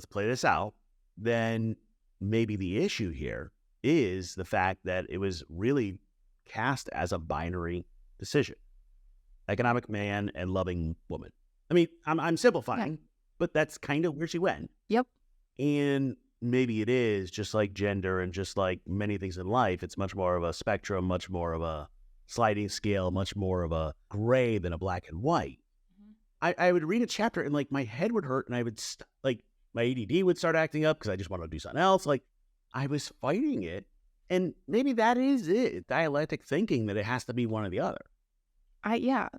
let's play this out, then maybe the issue here is the fact that it was really cast as a binary decision. Economic man and loving woman. I mean, I'm simplifying, but that's kind of where she went. Yep. And maybe it is just like gender and just like many things in life. It's much more of a spectrum, much more of a sliding scale, much more of a gray than a black and white. I would read a chapter and like my head would hurt and I would like my ADD would start acting up because I just wanted to do something else. Like I was fighting it. And maybe that is it, dialectic thinking that it has to be one or the other.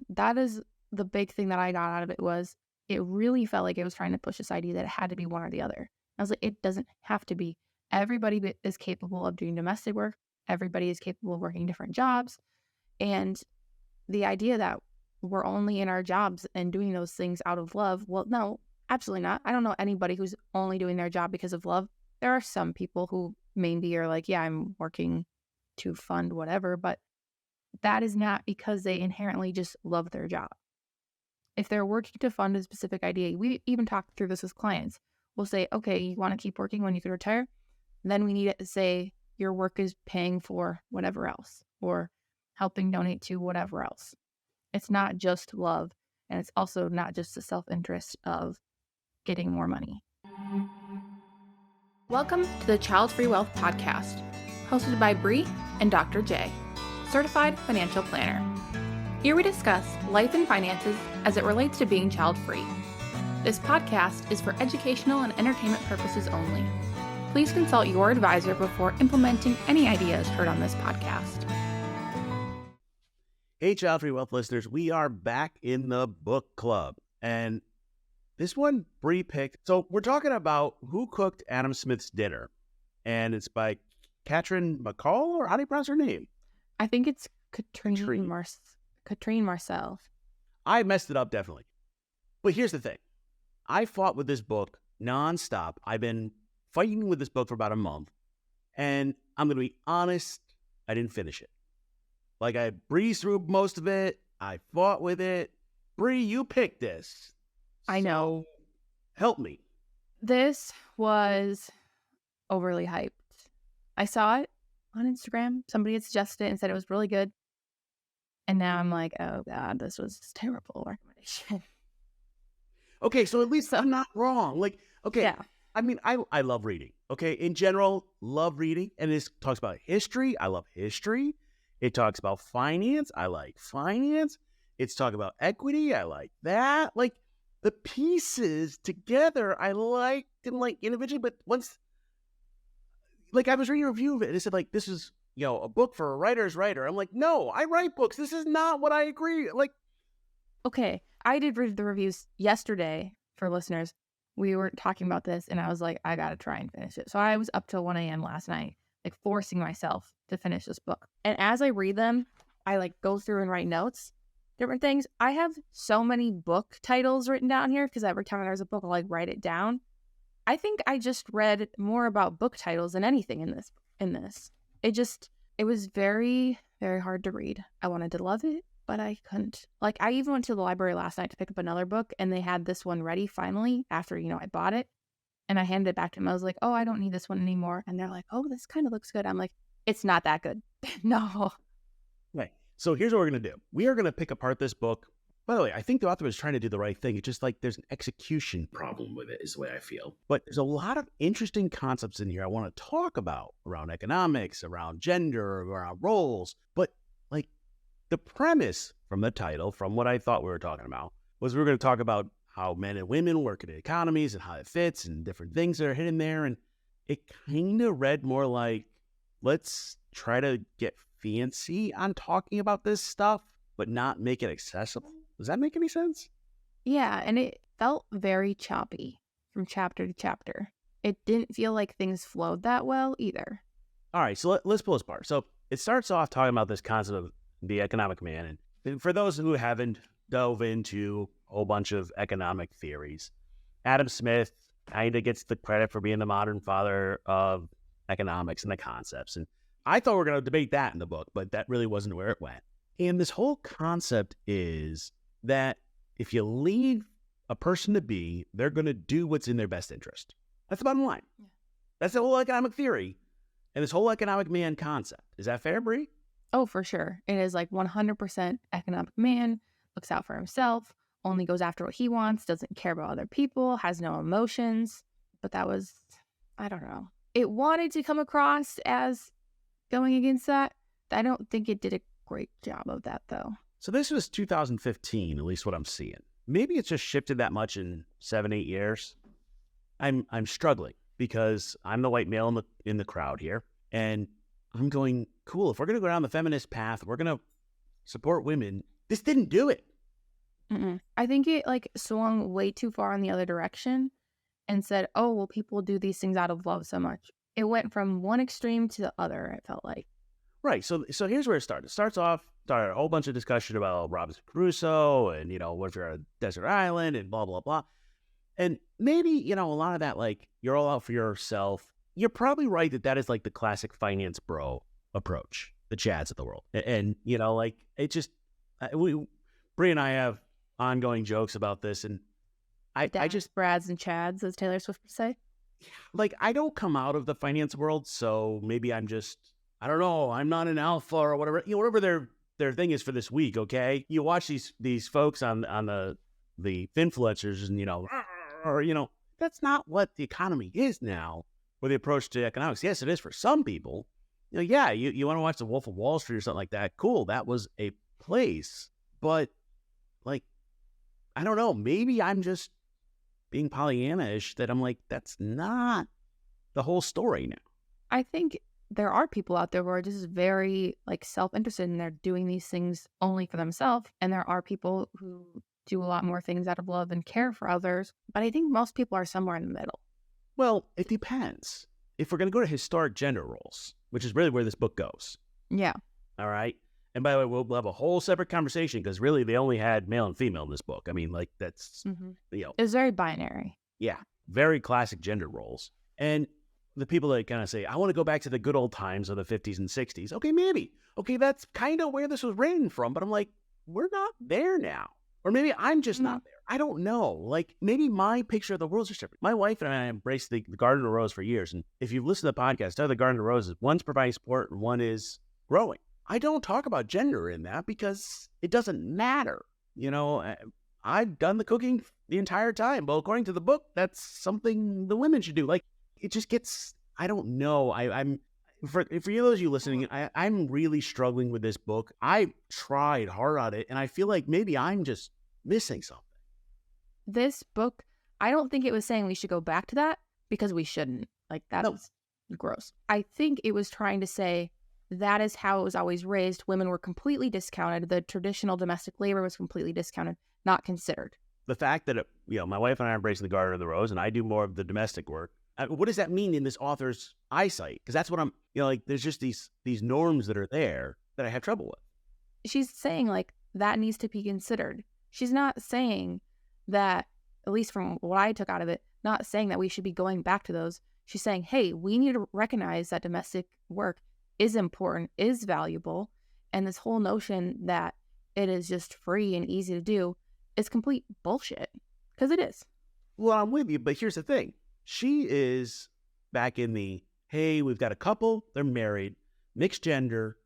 That is the big thing that I got out of it was it really felt like it was trying to push this idea that it had to be one or the other. I was like, it doesn't have to be. Everybody is capable of doing domestic work. Everybody is capable of working different jobs. And the idea that we're only in our jobs and doing those things out of love, well, no, absolutely not. I don't know anybody who's only doing their job because of love. There are some people who maybe are like, yeah, I'm working to fund whatever, but that is not because they inherently just love their job. If they're working to fund a specific idea, we even talk through this with clients. We'll say, okay, you want to keep working when you can retire? Then we need it to say your work is paying for whatever else or helping donate to whatever else. It's not just love, and it's also not just the self-interest of getting more money. Welcome to the Childfree Wealth Podcast, hosted by Bri and Dr. J, certified financial planner. Here we discuss life and finances as it relates to being child-free. This podcast is for educational and entertainment purposes only. Please consult your advisor before implementing any ideas heard on this podcast. Hey, Childfree Wealth listeners, we are back in the book club. And this one, Bri picked. So we're talking about Who Cooked Adam Smith's Dinner. And it's by Katrine Marçal, or how do you pronounce her name? I think it's Katrine Marçal. I messed it up, definitely. But here's the thing. I fought with this book nonstop. I've been fighting with this book for about a month. And I'm going to be honest, I didn't finish it. Like, I breezed through most of it. I fought with it. Bri, you picked this. I know. So, help me. This was overly hyped. I saw it on Instagram. Somebody had suggested it and said it was really good. And now I'm like, oh, God, this was a terrible recommendation. Okay, so at least I'm not wrong. Like, okay, yeah. I mean, I love reading. Okay, in general, love reading. And this talks about history. I love history. It talks about finance. I like finance. It's talking about equity. I like that. Like, the pieces together, I like didn't like individually, but once, like, I was reading a review of it, and it said, like, this is, you know, a book for a writer's writer. I'm like, no, I write books. This is not what I agree. Like, okay, I did read the reviews yesterday for listeners. We were talking about this, and I was like, I gotta try and finish it. So I was up till 1 a.m. last night, like, forcing myself to finish this book. And as I read them, I, like, go through and write notes, different things. I have so many book titles written down here because every time there's a book, I'll, like, write it down. I think I just read more about book titles than anything in this. It was very, very hard to read. I wanted to love it, but I couldn't. Like, I even went to the library last night to pick up another book, and they had this one ready finally after, you know, I bought it. And I handed it back to them. I was like, oh, I don't need this one anymore. And they're like, oh, this kind of looks good. I'm like, it's not that good. No. Right. So here's what we're going to do. We are going to pick apart this book. By the way, I think the author was trying to do the right thing. It's just like there's an execution problem with it is the way I feel. But there's a lot of interesting concepts in here I want to talk about around economics, around gender, around roles. But like the premise from the title, from what I thought we were talking about, was we were going to talk about how men and women work in economies and how it fits and different things that are hidden there. And it kind of read more like, let's try to get fancy on talking about this stuff, but not make it accessible. Does that make any sense? Yeah, and it felt very choppy from chapter to chapter. It didn't feel like things flowed that well either. All right, so let's pull this apart. So it starts off talking about this concept of the economic man. And for those who haven't dove into a whole bunch of economic theories, Adam Smith kind of gets the credit for being the modern father of economics and the concepts. And I thought we were going to debate that in the book, but that really wasn't where it went. And this whole concept is that if you leave a person to be, they're going to do what's in their best interest. That's the bottom line. Yeah. That's the whole economic theory and this whole economic man concept. Is that fair, Bri? Oh, for sure. It is like 100% economic man, looks out for himself, only goes after what he wants, doesn't care about other people, has no emotions. But that was, I don't know. It wanted to come across as going against that. I don't think it did a great job of that, though. So this was 2015, at least what I'm seeing. Maybe it's just shifted that much in 7-8 years. I'm struggling because I'm the white male in the crowd here, and I'm going, cool, if we're going to go down the feminist path, we're going to support women. This didn't do it. I think it like swung way too far in the other direction and said, oh, well, people do these things out of love so much. It went from one extreme to the other, it felt like. Right. So here's where it started. It started a whole bunch of discussion about Robinson Crusoe and, what if you're on a desert island and blah, blah, blah. And maybe, a lot of that, like, you're all out for yourself. You're probably right that is like the classic finance bro approach, the Chads of the world. And like, it just, Bri and I have ongoing jokes about this. And I just, Brads and Chads, as Taylor Swift would say. Like, I don't come out of the finance world. So maybe I'm just, I don't know, I'm not an alpha or whatever, whatever their thing is for this week. Okay. You watch these folks on the influencers and, that's not what the economy is now. Or the approach to economics. Yes, it is for some people. You want to watch The Wolf of Wall Street or something like that. Cool, that was a place. But, like, I don't know. Maybe I'm just being Pollyanna-ish that I'm like, that's not the whole story now. I think there are people out there who are just very, like, self-interested and they're doing these things only for themselves. And there are people who do a lot more things out of love and care for others. But I think most people are somewhere in the middle. Well, it depends. If we're going to go to historic gender roles, which is really where this book goes. Yeah. All right. And by the way, we'll have a whole separate conversation because really they only had male and female in this book. I mean, like that's, It was very binary. Yeah. Very classic gender roles. And the people that kind of say, I want to go back to the good old times of the 50s and 60s. Okay, maybe. Okay, that's kind of where this was written from. But I'm like, we're not there now. Or maybe I'm just not there. I don't know. Like, maybe my picture of the world is just different. My wife and I embraced the Garden of Rose for years. And if you've listened to the podcast, the Garden of Roses, one's providing support and one is growing. I don't talk about gender in that because it doesn't matter. I've done the cooking the entire time. Well, according to the book, that's something the women should do. Like, it just gets, I don't know. For those of you listening, I'm really struggling with this book. I tried hard on it, and I feel like maybe I'm just missing something. This book, I don't think it was saying we should go back to that because we shouldn't. Like, that's gross. I think it was trying to say that is how it was always raised. Women were completely discounted. The traditional domestic labor was completely discounted, not considered. The fact that, my wife and I are embracing the Garden of the Rose, and I do more of the domestic work. What does that mean in this author's eyesight? Because that's what I'm, there's just these norms that are there that I have trouble with. She's saying, like, that needs to be considered. She's not saying that, at least from what I took out of it, not saying that we should be going back to those. She's saying, hey, we need to recognize that domestic work is important, is valuable, and this whole notion that it is just free and easy to do is complete bullshit. Because it is. Well, I'm with you, but here's the thing. She is back in the, hey, we've got a couple, they're married, mixed gender,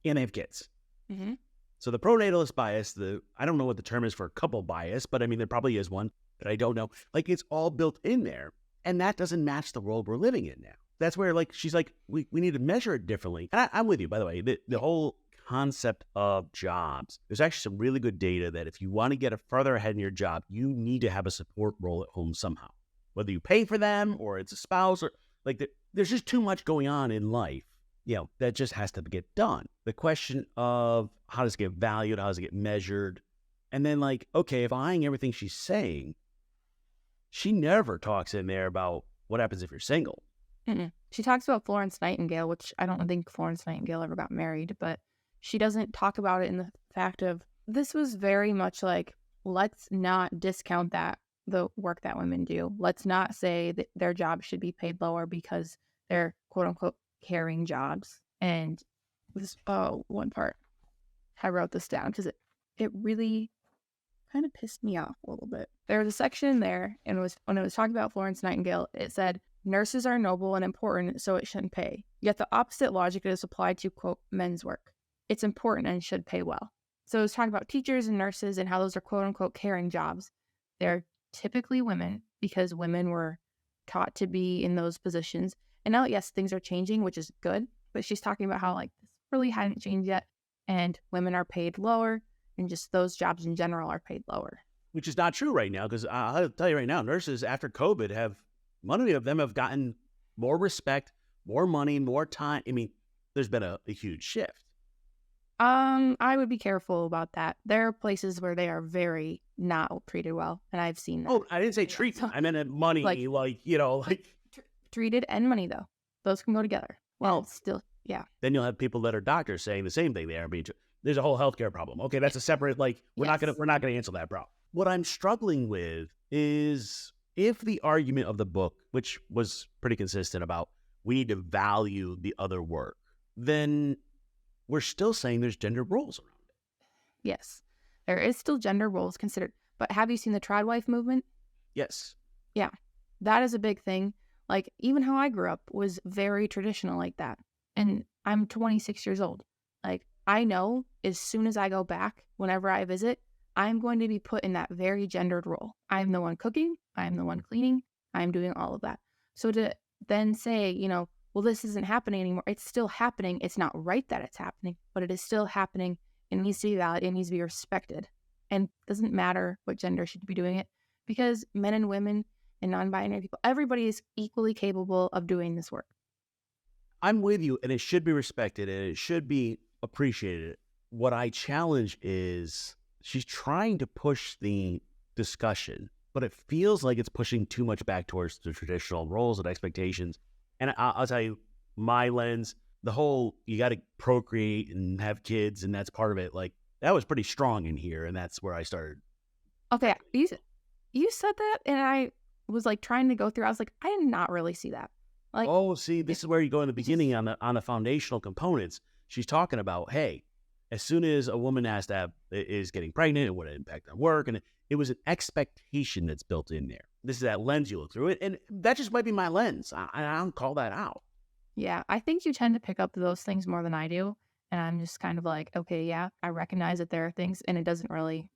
and they have kids. Mm-hmm. So the pronatalist bias, I don't know what the term is for couple bias, but I mean, there probably is one that I don't know. Like, it's all built in there, and that doesn't match the world we're living in now. That's where, like, she's like, we need to measure it differently. And I'm with you, by the way, the whole concept of jobs. There's actually some really good data that if you want to get further ahead in your job, you need to have a support role at home somehow. Whether you pay for them or it's a spouse or like there's just too much going on in life, that just has to get done. The question of how does it get valued? How does it get measured? And then like, okay, if eyeing everything she's saying, she never talks in there about what happens if you're single. Mm-mm. She talks about Florence Nightingale, which I don't think Florence Nightingale ever got married, but she doesn't talk about it in the fact of this was very much like, let's not discount the work that women do. Let's not say that their jobs should be paid lower because they're quote unquote caring jobs. And this one part, I wrote this down because it really kind of pissed me off a little bit. There was a section in there, and when it was talking about Florence Nightingale, it said nurses are noble and important, so it shouldn't pay. Yet the opposite logic is applied to, quote, men's work. It's important and should pay well. So it's talking about teachers and nurses and how those are, quote unquote, caring jobs. They're typically women because women were taught to be in those positions. And now, yes, things are changing, which is good. But she's talking about how like this really hadn't changed yet. And women are paid lower and just those jobs in general are paid lower. Which is not true right now, because I'll tell you right now, nurses after COVID many of them have gotten more respect, more money, more time. I mean, there's been a huge shift. I would be careful about that. There are places where they are very not treated well, and I've seen that. Oh, I didn't say treatment. I meant money, treated and money though. Those can go together. Well, still, yeah. Then you'll have people that are doctors saying the same thing. They are being. There's a whole healthcare problem. Okay, that's a separate. We're not gonna answer that problem. What I'm struggling with is if the argument of the book, which was pretty consistent about we need to value the other work, then we're still saying there's gender roles around it. Yes, there is still gender roles considered. But have you seen the tradwife movement? Yes. Yeah, that is a big thing. Like, even how I grew up was very traditional like that. And I'm 26 years old. Like, I know as soon as I go back, whenever I visit, I'm going to be put in that very gendered role. I'm the one cooking. I'm the one cleaning. I'm doing all of that. So to then say, well, this isn't happening anymore. It's still happening. It's not right that it's happening, but it is still happening. It needs to be valid. It needs to be respected. And it doesn't matter what gender should be doing it because men and women and non-binary people, everybody is equally capable of doing this work. I'm with you, and it should be respected, and it should be appreciated. What I challenge is she's trying to push the discussion, but it feels like it's pushing too much back towards the traditional roles and expectations. And I'll tell you, my lens, the whole, you got to procreate and have kids, and that's part of it. Like, that was pretty strong in here, and that's where I started. Okay, you said that, and I was like trying to go through. I was like, I did not really see that. Like, this is where you go in the beginning on the foundational components. She's talking about, hey, as soon as a woman is getting pregnant, it would impact on work, and it was an expectation that's built in there. This is that lens you look through it, and that just might be my lens. I don't call that out. Yeah, I think you tend to pick up those things more than I do, and I'm just kind of like, okay, yeah, I recognize that there are things, and it doesn't really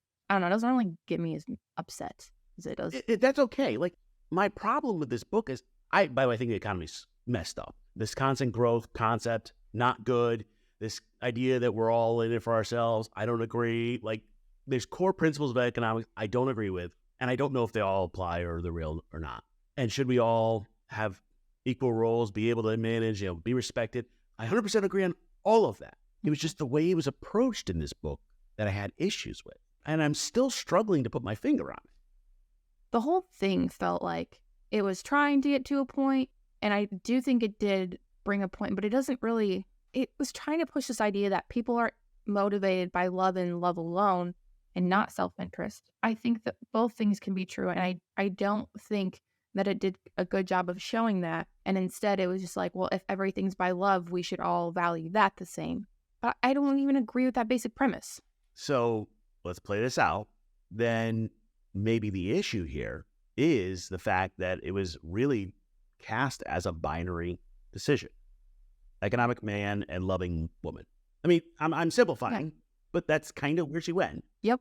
get me as upset as it does. That's okay. Like, my problem with this book is, by the way, I think the economy's messed up. This constant growth concept, not good. This idea that we're all in it for ourselves, I don't agree. Like, there's core principles of economics I don't agree with, and I don't know if they all apply or they're real or not. And should we all have equal roles, be able to manage, be respected? I 100% agree on all of that. It was just the way it was approached in this book that I had issues with. And I'm still struggling to put my finger on it. The whole thing felt like it was trying to get to a point, and I do think it did bring a point, but it was trying to push this idea that people are motivated by love and love alone and not self-interest. I think that both things can be true, and I don't think that it did a good job of showing that. And instead, it was just like, well, if everything's by love, we should all value that the same. But I don't even agree with that basic premise. So let's play this out. Then maybe the issue here is the fact that it was really cast as a binary decision. Economic man and loving woman. I mean, I'm simplifying, but that's kind of where she went. Yep.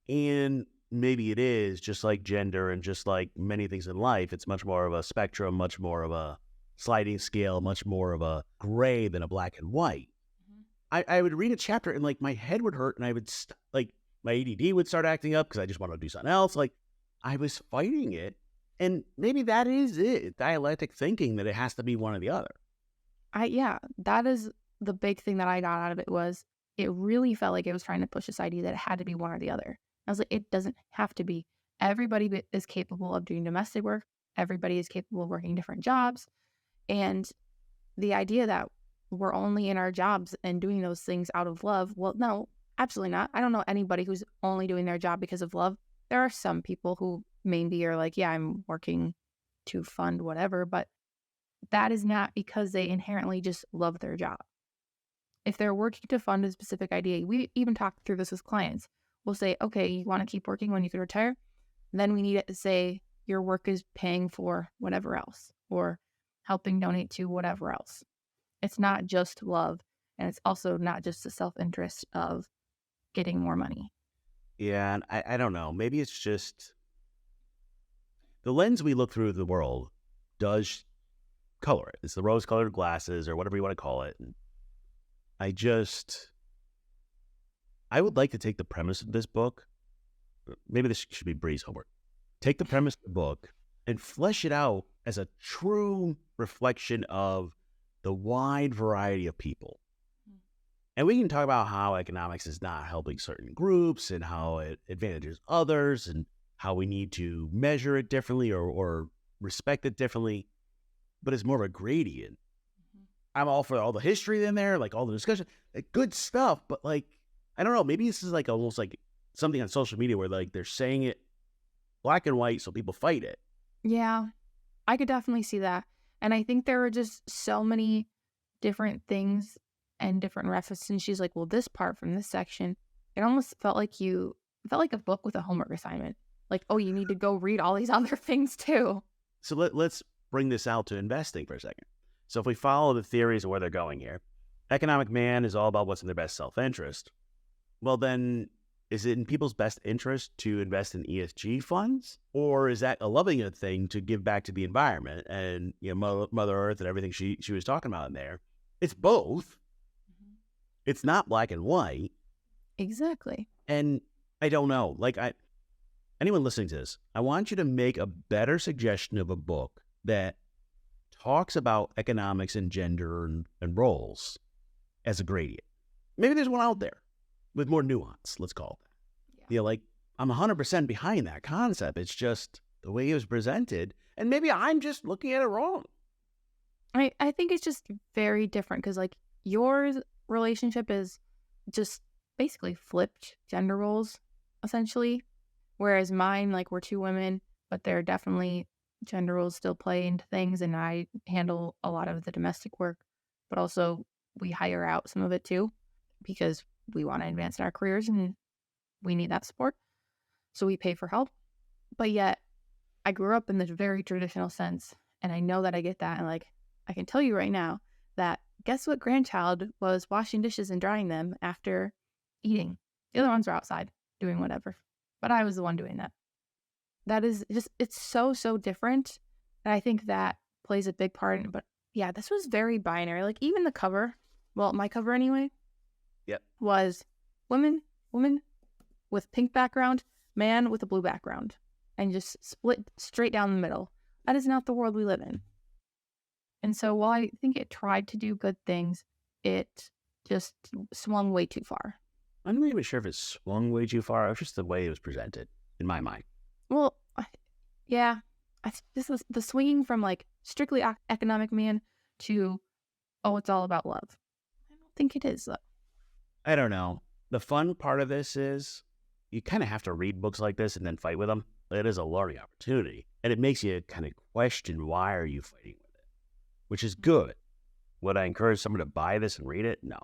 And maybe it is just like gender and just like many things in life. It's much more of a spectrum, much more of a sliding scale, much more of a gray than a black and white. Mm-hmm. I would read a chapter and like my head would hurt and I would my ADD would start acting up because I just wanted to do something else. Like, I was fighting it. And maybe that is it. Dialectic thinking that it has to be one or the other. That is the big thing that I got out of it was it really felt like it was trying to push this idea that it had to be one or the other. I was like, it doesn't have to be. Everybody is capable of doing domestic work. Everybody is capable of working different jobs. And the idea that we're only in our jobs and doing those things out of love, well, no, absolutely not. I don't know anybody who's only doing their job because of love. There are some people who maybe are like, yeah, I'm working to fund whatever, but that is not because they inherently just love their job. If they're working to fund a specific idea, we even talk through this with clients. We'll say, okay, you want to keep working when you can retire? Then we need it to say your work is paying for whatever else, or helping donate to whatever else. It's not just love, and it's also not just the self-interest of getting more money. Yeah, and I don't know. Maybe it's just the lens we look through the world does color it. It's the rose-colored glasses or whatever you want to call it. And I would like to take the premise of this book. Maybe this should be Bri's homework. Take the premise of the book and flesh it out as a true reflection of the wide variety of people. And we can talk about how economics is not helping certain groups and how it advantages others and how we need to measure it differently or respect it differently. But it's more of a gradient. I'm all for all the history in there, like all the discussion, good stuff. But like, I don't know, maybe this is like almost like something on social media where like they're saying it black and white so people fight it. Yeah, I could definitely see that. And I think there were just so many different things and different references. And she's like, well, this part from this section, it almost felt like a book with a homework assignment. Like, oh, you need to go read all these other things too. So let's bring this out to investing for a second. So if we follow the theories of where they're going here, economic man is all about what's in their best self-interest. Well, then is it in people's best interest to invest in ESG funds? Or is that a loving thing to give back to the environment and, you know, Mother Earth and everything she was talking about in there? It's both. It's not black and white. Exactly. And I don't know. Like, anyone listening to this, I want you to make a better suggestion of a book that talks about economics and gender and roles as a gradient. Maybe there's one out there with more nuance, let's call it that. Yeah, like, I'm 100% behind that concept. It's just the way it was presented. And maybe I'm just looking at it wrong. I think it's just very different because, like, your relationship is just basically flipped gender roles, essentially. Whereas mine, like, we're two women, but there are definitely gender roles still play into things, and I handle a lot of the domestic work, but also we hire out some of it too because we want to advance in our careers and we need that support. So we pay for help. But yet I grew up in this very traditional sense, and I know that I get that. And like, I can tell you right now that guess what grandchild was washing dishes and drying them after eating? The other ones were outside doing whatever. But I was the one doing that. That is just, it's so, so different. And I think that plays a big part in it. But yeah, this was very binary. Like, even the cover, well, my cover anyway, was woman with pink background, man with a blue background, and just split straight down the middle. That is not the world we live in. And so while I think it tried to do good things, it just swung way too far. I'm not even sure if it swung way too far. It was just the way it was presented, in my mind. Well, yeah. This was the swinging from like strictly economic man to, oh, it's all about love. I don't think it is, though. I don't know. The fun part of this is you kind of have to read books like this and then fight with them. It is a learning opportunity. And it makes you kind of question, why are you fighting with it? Which is good. Would I encourage someone to buy this and read it? No.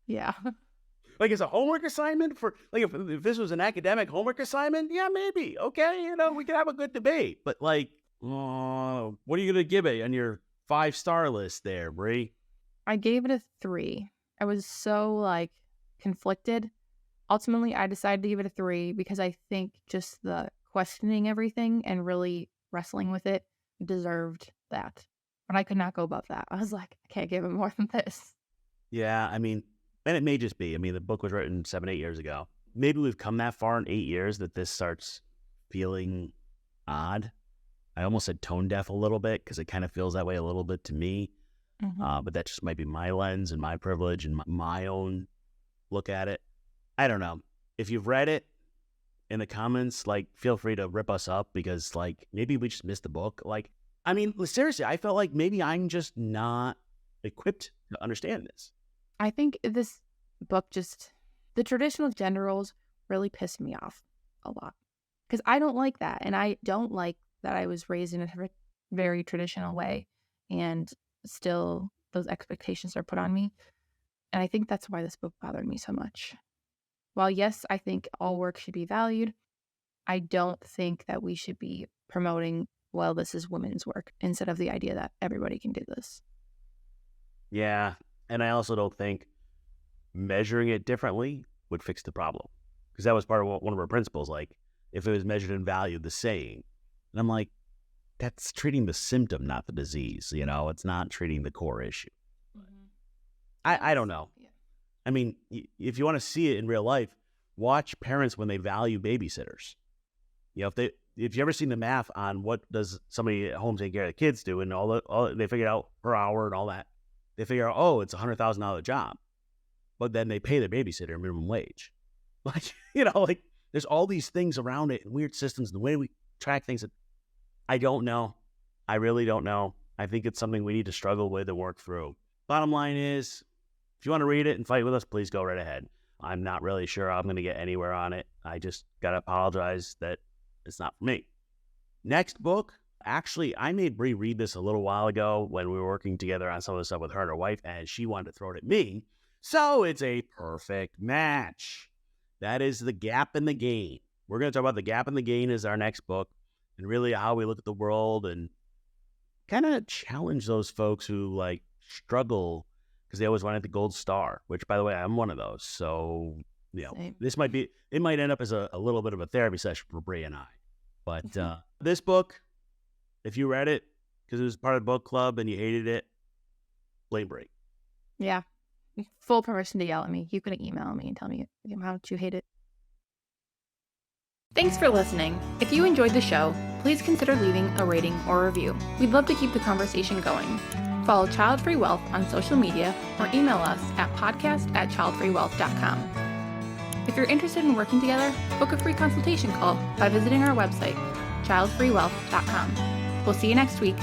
Yeah. Like, it's a homework assignment for, like, if this was an academic homework assignment, yeah, maybe. Okay, you know, we could have a good debate. But, like, what are you going to give it on your 5-star list there, Bri? I gave it a 3. I was so, like, conflicted. Ultimately, I decided to give it a 3 because I think just the questioning everything and really wrestling with it deserved that. But I could not go above that. I was like, I can't give it more than this. Yeah, I mean, and it may just be. I mean, the book was written 7-8 years ago. Maybe we've come that far in 8 years that this starts feeling odd. I almost said tone deaf a little bit because it kind of feels that way a little bit to me. Mm-hmm. But that just might be my lens and my privilege and my own look at it. I don't know. If you've read it in the comments, like, feel free to rip us up because, like, maybe we just missed the book. Like, I mean, seriously, I felt like maybe I'm just not equipped to understand this. I think this book just, the traditional gender roles really pissed me off a lot because I don't like that. And I don't like that I was raised in a very traditional way and still those expectations are put on me. And I think that's why this book bothered me so much. While yes, I think all work should be valued, I don't think that we should be promoting well, this is women's work instead of the idea that everybody can do this. Yeah. And I also don't think measuring it differently would fix the problem. Because that was part of one of our principles. Like, if it was measured in value, the saying. And I'm like, that's treating the symptom, not the disease. You know, it's not treating the core issue. I don't know. Yeah. I mean, if you want to see it in real life, watch parents when they value babysitters. You know, if you ever seen the math on what does somebody at home take care of the kids do, and all they figure out per hour and all that, they figure out, oh, it's $100,000 job, but then they pay their babysitter minimum wage. Like, you know, like there's all these things around it and weird systems and the way we track things. That I don't know. I really don't know. I think it's something we need to struggle with and work through. Bottom line is, if you want to read it and fight with us, please go right ahead. I'm not really sure I'm going to get anywhere on it. I just got to apologize that it's not for me. Next book, actually, I made Bri read this a little while ago when we were working together on some of the stuff with her and her wife, and she wanted to throw it at me. So it's a perfect match. That is The Gap and the Gain. We're going to talk about The Gap and the Gain as our next book, and really how we look at the world and kind of challenge those folks who like struggle because they always wanted the gold star, which, by the way, I'm one of those. So, you know, Same. it might end up as a little bit of a therapy session for Bri and I. But this book, if you read it because it was part of the book club and you hated it, blame Bri. Yeah. Full permission to yell at me. You can email me and tell me how much you hate it. Thanks for listening. If you enjoyed the show, please consider leaving a rating or review. We'd love to keep the conversation going. Follow Childfree Wealth on social media or email us at podcast@childfreewealth.com. If you're interested in working together, book a free consultation call by visiting our website, childfreewealth.com. We'll see you next week.